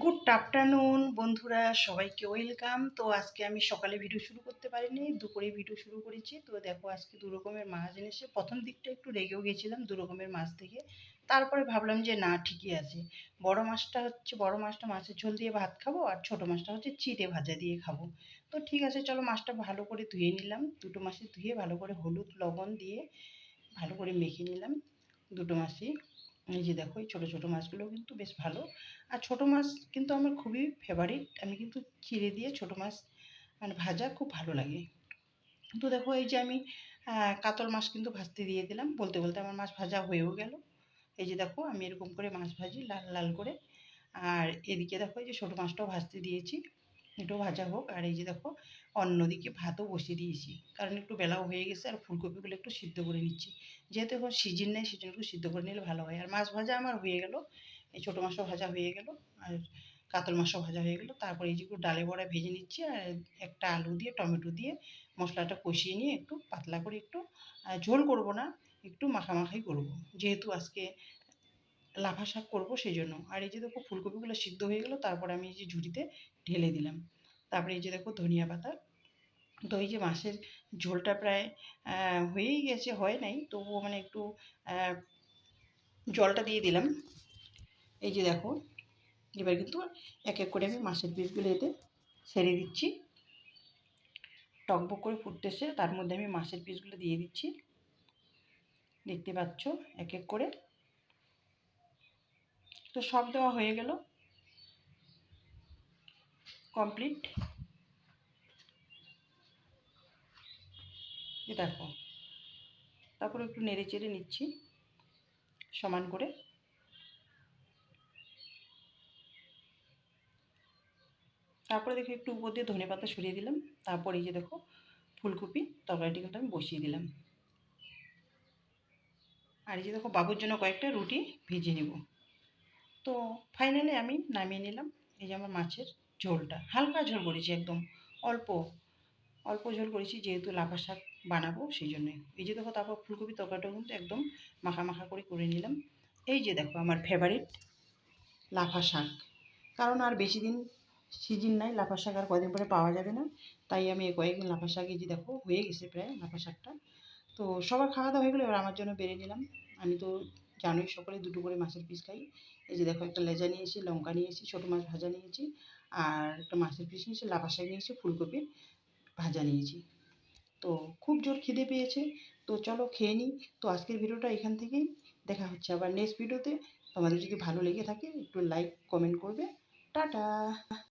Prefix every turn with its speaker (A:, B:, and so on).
A: Good afternoon বন্ধুরা, সবাইকে welcome. তো আজকে আমি সকালে ভিডিও শুরু করতে পারিনি, দুপুরে ভিডিও শুরু করেছি। তো দেখো আজকে দু রকমের মাছ এনেছে। প্রথম দিকটা একটু রেগেও গেছিলাম দু রকমের মাছ থেকে, তারপরে ভাবলাম যে না, ঠিকই আছে। বড় মাছটা মাছের ঝোল দিয়ে ভাত খাবো, আর ছোট মাছটা হচ্ছে চিড়ে ভাজা দিয়ে খাবো। তো ঠিক আছে, চলো মাছটা ভালো করে ধুয়ে নিলাম। দুটো মাছই ধুয়ে ভালো করে হলুদ লবণ দিয়ে ভালো করে মেখে নিলাম দুটো মাছই। এই যে দেখো, এই ছোটো ছোটো মাছগুলো কিন্তু বেশ ভালো। আর ছোটো মাছ কিন্তু আমার খুবই ফেভারিট। আমি কিন্তু চিড়ে দিয়ে ছোটো মাছ মানে ভাজা খুব ভালো লাগে। তো দেখো, এই যে আমি কাতল মাছ কিন্তু ভাজতে দিয়ে দিলাম। বলতে বলতে আমার মাছ ভাজা হয়েও গেল। এই যে দেখো, আমি এরকম করে মাছ ভাজি লাল লাল করে। আর এদিকে দেখো, এই যে ছোটো মাছটাও ভাজতে দিয়েছি, এটাও ভাজা হোক। আর এই যে দেখো, অন্যদিকে ভাতও বসিয়ে দিয়েছি, কারণ একটু বেলাও হয়ে গেছে। আর ফুলকপিগুলো একটু সিদ্ধ করে নিচ্ছি, যেহেতু এখন সিজন নেই, সেজন্য একটু সিদ্ধ করে নিলে ভালো হয়। আর মাছ ভাজা আমার হয়ে গেল, এই ছোটো মাছও ভাজা হয়ে গেল, আর কাতল মাছও ভাজা হয়ে গেল। তারপরে এই যে একটু ডালে বড়া ভেজে নিচ্ছি, আর একটা আলু দিয়ে টমেটো দিয়ে মশলাটা কষিয়ে নিয়ে একটু পাতলা করে, একটু ঝোল করব না, একটু মাখামাখাই করব, যেহেতু আজকে লাফা শাক করবো সেই জন্য। আর এই যে দেখো, ফুলকপিগুলো সিদ্ধ হয়ে গেলো, তারপরে আমি এই যে ঝুড়িতে ঢেলে দিলাম। তারপরে এই যে দেখো, ধনিয়া পাতা। তো এই যে মাছের ঝোলটা প্রায় হয়েই গেছে, হয় নাই তবুও মানে একটু জলটা দিয়ে দিলাম। এই যে দেখো, এবার কিন্তু এক এক করে আমি মাছের পিসগুলো এতে ছেড়ে দিচ্ছি। টকবক করে ফুটতেছে, তার মধ্যে আমি মাছের পিসগুলো দিয়ে দিচ্ছি, দেখতে পাচ্ছ, এক এক করে। তো সব দেওয়া হয়ে গেল, কমপ্লিট। এ দেখো, তারপরে একটু নেড়ে চেড়ে নিচ্ছি সমান করে। তারপরে দেখো, একটু উপর দিয়ে ধনে পাতা সরিয়ে দিলাম। তারপরে এই যে দেখো, ফুলকপি তরকারিটি কিন্তু আমি বসিয়ে দিলাম। আর এই যে দেখো, বাবুর জন্য কয়েকটা রুটি ভেজে নেব। তো ফাইনালি আমি নামিয়ে নিলাম। এই যে আমার মাছের ঝোলটা, হালকা ঝোল করেছি, একদম অল্প অল্প ঝোল করেছি, যেহেতু লাফা শাক বানাবো সেই জন্যই। এই যে দেখো, তারপর ফুলকপি তরকারিটাও কিন্তু একদম মাখা মাখা করে নিলাম। এই যে দেখো, আমার ফেভারিট লাফা শাক। কারণ আর বেশি দিন সিজন নাই, লাফা শাক আর কদিন পরে পাওয়া যাবে না। তাই আমি এই কয়েকদিন লাফা শাক, এই যে দেখো হয়ে গেছে প্রায় লাফা শাকটা। তো সবার খাওয়া দাওয়া হয়ে গেলো, এবার আমার জন্য বেড়ে নিলাম। আমি তো জানোই, সকলে দুটো করে মাছের পিস খাই। এই যে দেখো, একটা লেজা নিয়েছি, লঙ্কা নিয়েছি, ছোটো মাছ ভাজা নিয়েছি, আর একটা মাছের পিস নিয়েছি, লাফা শাক নিয়েছি, ফুলকপির ভাজা নিয়েছি। তো খুব জোর খিদে পেয়েছে, তো চলো খেয়ে নিই। তো আজকের ভিডিওটা এখান থেকেই, দেখা হচ্ছে আবার নেক্সট ভিডিওতে। তোমাদের যদি ভালো লেগে থাকে একটু লাইক কমেন্ট করবে। টাটা।